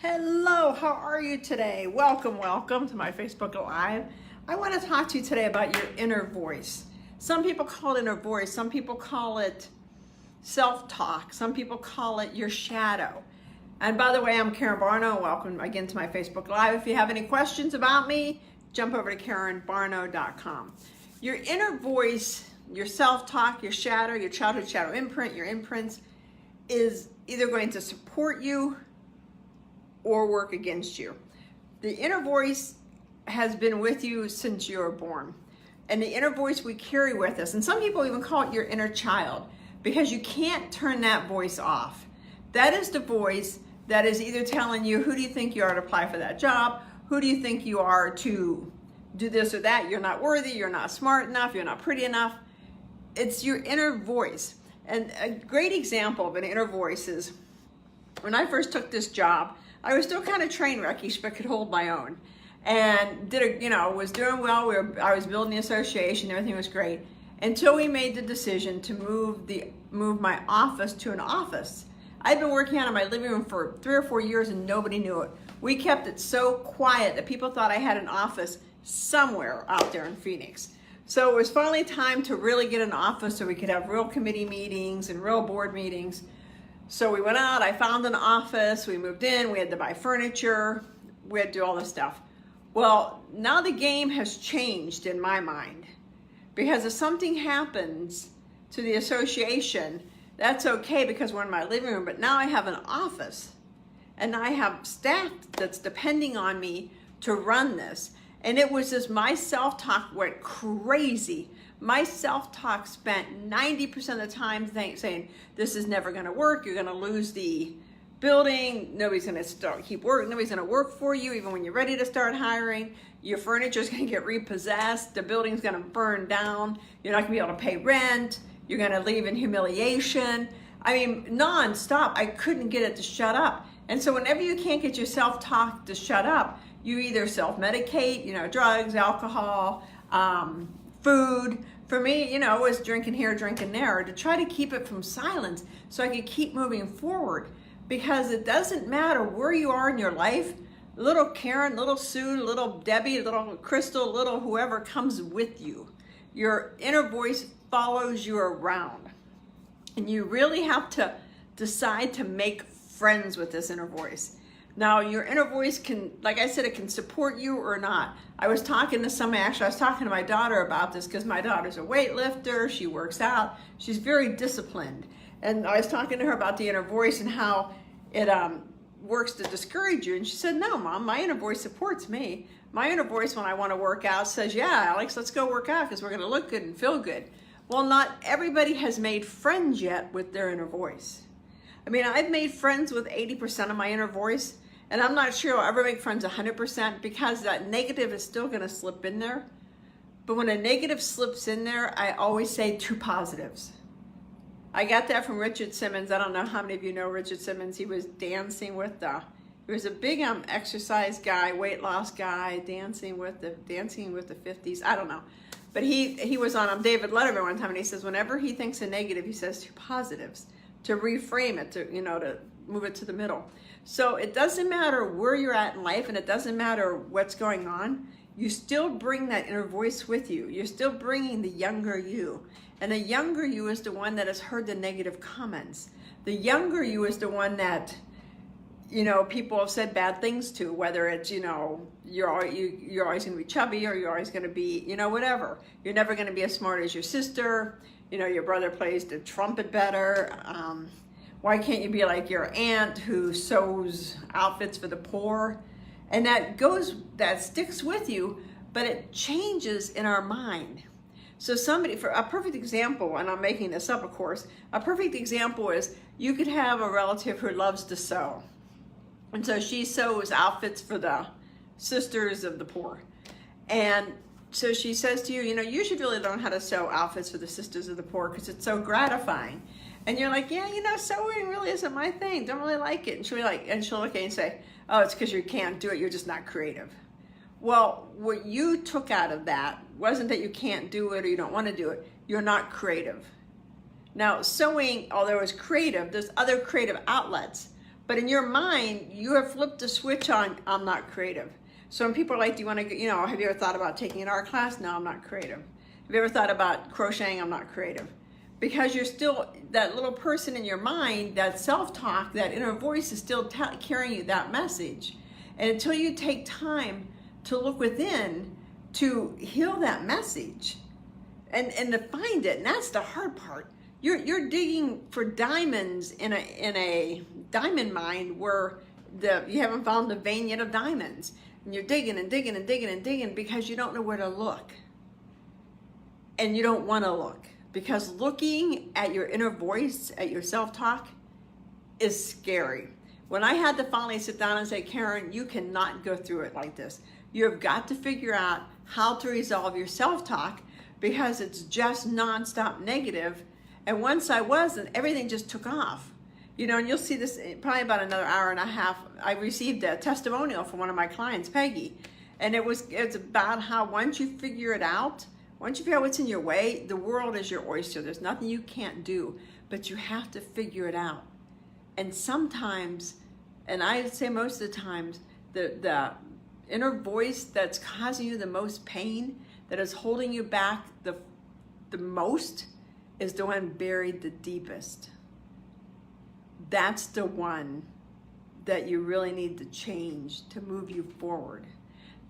Hello, how are you today? Welcome to my Facebook Live. I want to talk to you today about your inner voice. Some people call it inner voice, some people call it self-talk, some people call it your shadow. And by the way, I'm Karen Barno. Welcome again to my Facebook Live. If you have any questions about me, jump over to KarenBarno.com. Your inner voice, your self-talk, your shadow, your childhood shadow imprint, your imprints is either going to support you or work against you. The inner voice has been with you since you were born. And the inner voice we carry with us, and some people even call it your inner child, because you can't turn that voice off. That is the voice that is either telling you, who do you think you are to apply for that job? Who do you think you are to do this or that? You're not worthy, you're not smart enough, you're not pretty enough. It's your inner voice. And a great example of an inner voice is, when I first took this job, I was still kind of train wreckish, but could hold my own, and was doing well. I was building the association, everything was great, until we made the decision to move my office to an office. I'd been working out in my living room for 3 or 4 years, and nobody knew it. We kept it so quiet that people thought I had an office somewhere out there in Phoenix. So it was finally time to really get an office so we could have real committee meetings and real board meetings. So we went out, I found an office, we moved in, we had to buy furniture, we had to do all this stuff. Well, now the game has changed in my mind, because if something happens to the association, that's okay because we're in my living room, but now I have an office and I have staff that's depending on me to run this. And it was just, my self-talk went crazy. My self-talk spent 90% of the time saying, this is never gonna work, you're gonna lose the building, nobody's gonna keep working, nobody's gonna work for you even when you're ready to start hiring, your furniture's gonna get repossessed, the building's gonna burn down, you're not gonna be able to pay rent, you're gonna leave in humiliation. I mean, non-stop, I couldn't get it to shut up. And so whenever you can't get your self-talk to shut up, you either self-medicate, drugs, alcohol, food. For me, it was drinking here, drinking there, to try to keep it from silence so I could keep moving forward. Because it doesn't matter where you are in your life, little Karen, little Sue, little Debbie, little Crystal, little whoever comes with you. Your inner voice follows you around. And you really have to decide to make friends with this inner voice. Now, your inner voice can, like I said, it can support you or not. I was talking to my daughter about this, because my daughter's a weightlifter, she works out, she's very disciplined. And I was talking to her about the inner voice and how it works to discourage you. And she said, no, Mom, my inner voice supports me. My inner voice, when I want to work out, says, yeah, Alex, let's go work out because we're going to look good and feel good. Well, not everybody has made friends yet with their inner voice. I mean, I've made friends with 80% of my inner voice, and I'm not sure I'll ever make friends 100%, because that negative is still gonna slip in there. But when a negative slips in there, I always say 2 positives. I got that from Richard Simmons. I don't know how many of you know Richard Simmons. He was he was a big exercise guy, weight loss guy, dancing with the 50s, I don't know. But he was on David Letterman one time, and he says whenever he thinks a negative, he says 2 positives to reframe it, to move it to the middle. So it doesn't matter where you're at in life, and it doesn't matter what's going on, you still bring that inner voice with you. You're still bringing the younger you. And the younger you is the one that has heard the negative comments. The younger you is the one that, people have said bad things to, whether it's, you're always gonna be chubby, or you're always gonna be, whatever. You're never gonna be as smart as your sister. Your brother plays the trumpet better. Why can't you be like your aunt who sews outfits for the poor? And that sticks with you, but it changes in our mind. So for a perfect example, and I'm making this up, of course, a perfect example is you could have a relative who loves to sew. And so she sews outfits for the sisters of the poor. And so she says to you, you should really learn how to sew outfits for the sisters of the poor because it's so gratifying. And you're like, yeah, sewing really isn't my thing. Don't really like it. And she'll look at you and say, oh, it's because you can't do it. You're just not creative. Well, what you took out of that wasn't that you can't do it or you don't want to do it. You're not creative. Now, sewing, although it's creative, there's other creative outlets. But in your mind, you have flipped the switch on, I'm not creative. So when people are like, do you want to, have you ever thought about taking an art class? No, I'm not creative. Have you ever thought about crocheting? I'm not creative. Because you're still, that little person in your mind, that self-talk, that inner voice is still carrying you that message. And until you take time to look within to heal that message and to find it, and that's the hard part. You're digging for diamonds in a diamond mine where you haven't found the vein yet of diamonds. And you're digging and digging and digging and digging because you don't know where to look. And you don't want to look. Because looking at your inner voice, at your self-talk, is scary. When I had to finally sit down and say, Karen, you cannot go through it like this. You have got to figure out how to resolve your self-talk because it's just nonstop negative. And once I wasn't, everything just took off. And you'll see this probably about another hour and a half. I received a testimonial from one of my clients, Peggy. And it's about how once you figure it out, once you figure out what's in your way, the world is your oyster. There's nothing you can't do, but you have to figure it out. And sometimes, and I'd say most of the times, the inner voice that's causing you the most pain, that is holding you back the most, is the one buried the deepest. That's the one that you really need to change to move you forward.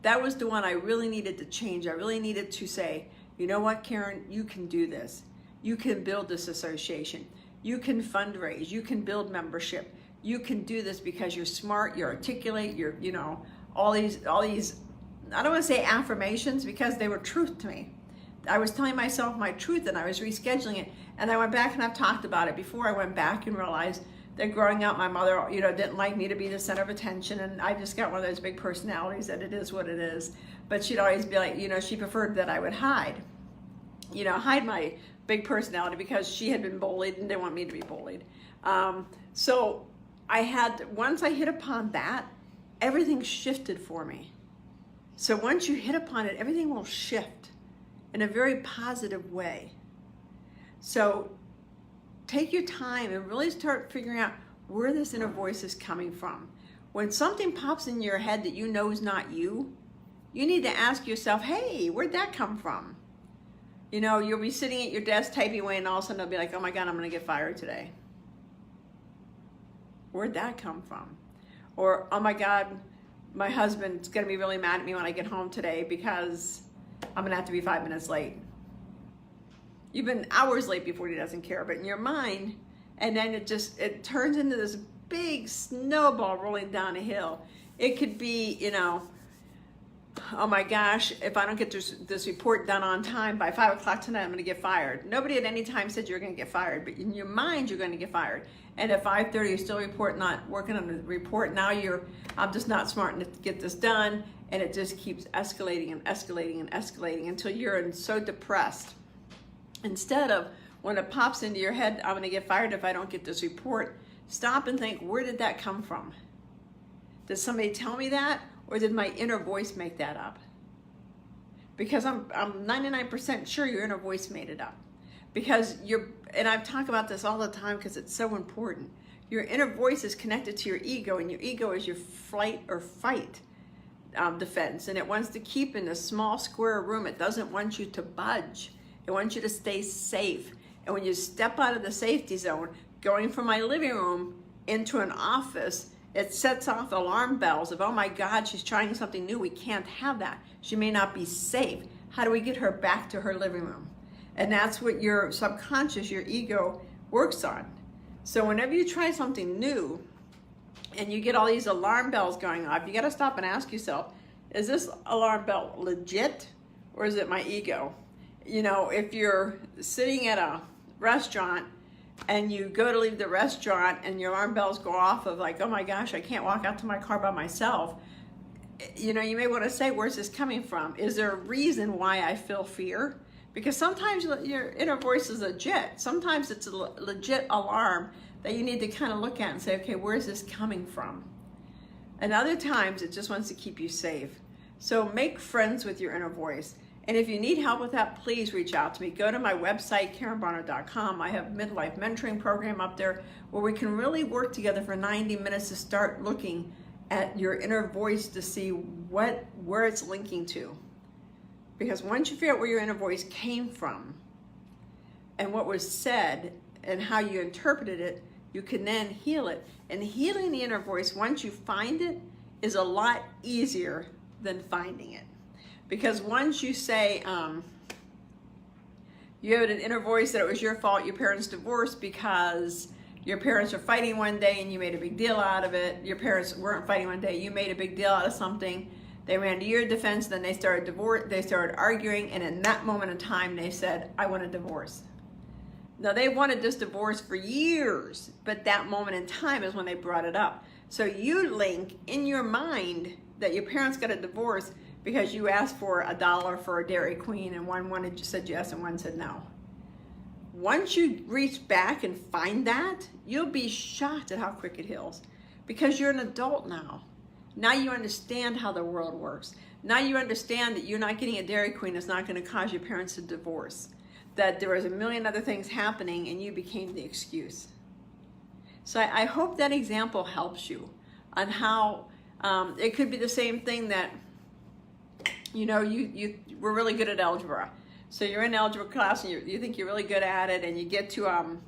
That was the one I really needed to change. I really needed to say, you know what, Karen, you can do this. You can build this association. You can fundraise. You can build membership. You can do this because you're smart, you're articulate, you're, all these, I don't want to say affirmations because they were truth to me. I was telling myself my truth and I was rescheduling it. And I went back and I've talked about it before. I went back and realized that growing up, my mother, didn't like me to be the center of attention. And I just got one of those big personalities that it is what it is. But she'd always be like, she preferred that I would hide my big personality because she had been bullied and didn't want me to be bullied. So once I hit upon that, everything shifted for me. So once you hit upon it, everything will shift in a very positive way. So take your time and really start figuring out where this inner voice is coming from. When something pops in your head that you know is not you, you need to ask yourself, hey, where'd that come from? You'll be sitting at your desk typing away and all of a sudden it'll be like, oh my God, I'm gonna get fired today. Where'd that come from? Or, oh my God, my husband's gonna be really mad at me when I get home today because I'm gonna have to be 5 minutes late. You've been hours late before he doesn't care, but in your mind, and then it turns into this big snowball rolling down a hill. It could be, oh my gosh, if I don't get this report done on time by 5 o'clock tonight, I'm gonna get fired. Nobody at any time said you're gonna get fired, but in your mind, you're gonna get fired. And at 5:30, you're still not working on the report. Now I'm just not smart enough to get this done. And it just keeps escalating and escalating and escalating until you're so depressed. Instead of when it pops into your head, I'm gonna get fired if I don't get this report, stop and think, where did that come from? Did somebody tell me that? Or did my inner voice make that up? Because I'm 99% sure your inner voice made it up. Because and I've talked about this all the time because it's so important. Your inner voice is connected to your ego, and your ego is your flight or fight defense. And it wants to keep in a small square room. It doesn't want you to budge. It wants you to stay safe. And when you step out of the safety zone, going from my living room into an office, it sets off alarm bells of, oh my God, she's trying something new. We can't have that. She may not be safe. How do we get her back to her living room? And that's what your subconscious, your ego, works on. So whenever you try something new and you get all these alarm bells going off, you got to stop and ask yourself, is this alarm bell legit or is it my ego? If you're sitting at a restaurant and you go to leave the restaurant and your alarm bells go off of like, oh my gosh, I can't walk out to my car by myself. You may want to say, where's this coming from? Is there a reason why I feel fear? Because sometimes your inner voice is legit. Sometimes it's a legit alarm that you need to kind of look at and say, okay, where's this coming from? And other times it just wants to keep you safe. So make friends with your inner voice. And if you need help with that, please reach out to me. Go to my website, KarenBarnard.com. I have a midlife mentoring program up there where we can really work together for 90 minutes to start looking at your inner voice to see where it's linking to. Because once you figure out where your inner voice came from and what was said and how you interpreted it, you can then heal it. And healing the inner voice, once you find it, is a lot easier than finding it. Because once you say, you had an inner voice that it was your fault your parents divorced because your parents were fighting one day and you made a big deal out of it. Your parents weren't fighting one day, you made a big deal out of something. They ran to your defense, then they started arguing, and in that moment in time they said, I want a divorce. Now they wanted this divorce for years, but that moment in time is when they brought it up. So you link in your mind that your parents got a divorce because you asked for $1 for a Dairy Queen and one said yes and one said no. Once you reach back and find that, you'll be shocked at how quick it heals because you're an adult now. Now you understand how the world works. Now you understand that you're not getting a Dairy Queen is not going to cause your parents to divorce. That there was a million other things happening and you became the excuse. So I hope that example helps you on how it could be the same thing that, you know, you were really good at algebra. So you're in algebra class and you think you're really good at it and you get to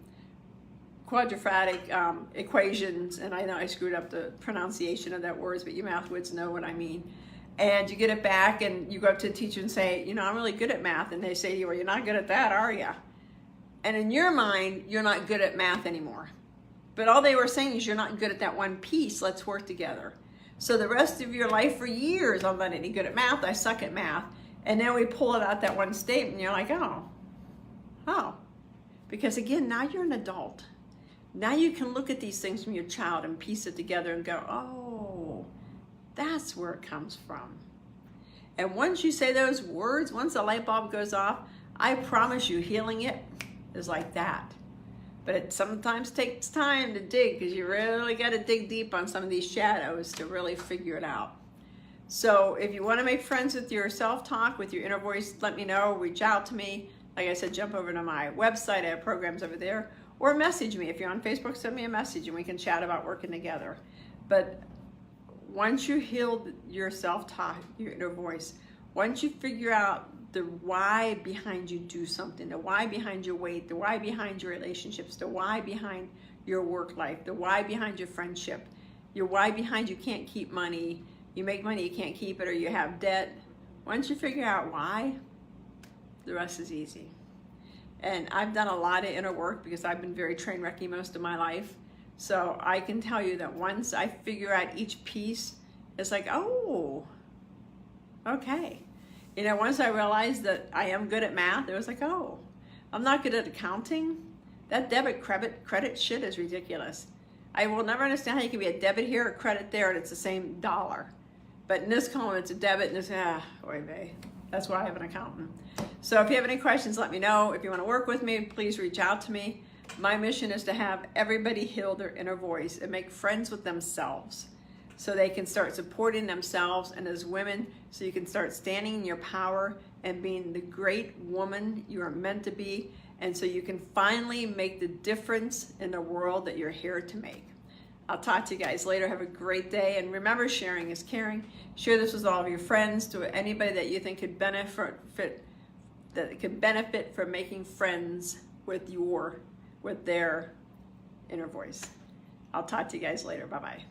quadratic equations, and I know I screwed up the pronunciation of that words, but you math wits know what I mean. And you get it back and you go up to the teacher and say, you know, I'm really good at math. And they say to you, well, you're not good at that, are you? And in your mind, you're not good at math anymore. But all they were saying is you're not good at that one piece. Let's work together. So the rest of your life for years, I'm not any good at math. I suck at math. And then we pull it out that one statement and you're like, oh. Because again, now you're an adult. Now you can look at these things from your child and piece it together and go, oh, that's where it comes from. And once you say those words, once the light bulb goes off, I promise you healing it is like that. But it sometimes takes time to dig because you really got to dig deep on some of these shadows to really figure it out. So if you want to make friends with your self-talk, with your inner voice, let me know, reach out to me. Like I said, jump over to my website, I have programs over there, or message me. If you're on Facebook, send me a message and we can chat about working together. But once you heal your self-talk, your inner voice, once you figure out the why behind you do something, the why behind your weight, the why behind your relationships, the why behind your work life, the why behind your friendship, your why behind you can't keep money, you make money, you can't keep it, or you have debt. Once you figure out why, the rest is easy. And I've done a lot of inner work because I've been very train wrecky most of my life. So I can tell you that once I figure out each piece, it's like, oh, okay. You know, once I realized that I am good at math, it was like, oh, I'm not good at accounting. That debit credit shit is ridiculous. I will never understand how you can be a debit here, a credit there, and it's the same dollar. But in this column, it's a debit, and it's, oy vey. That's why I have an accountant. So if you have any questions, let me know. If you want to work with me, please reach out to me. My mission is to have everybody heal their inner voice and make friends with themselves so they can start supporting themselves, and as women, so you can start standing in your power and being the great woman you are meant to be, and so you can finally make the difference in the world that you're here to make. I'll talk to you guys later. Have a great day, and remember, sharing is caring. Share this with all of your friends, to anybody that you think could benefit from making friends with their inner voice. I'll talk to you guys later. Bye-bye.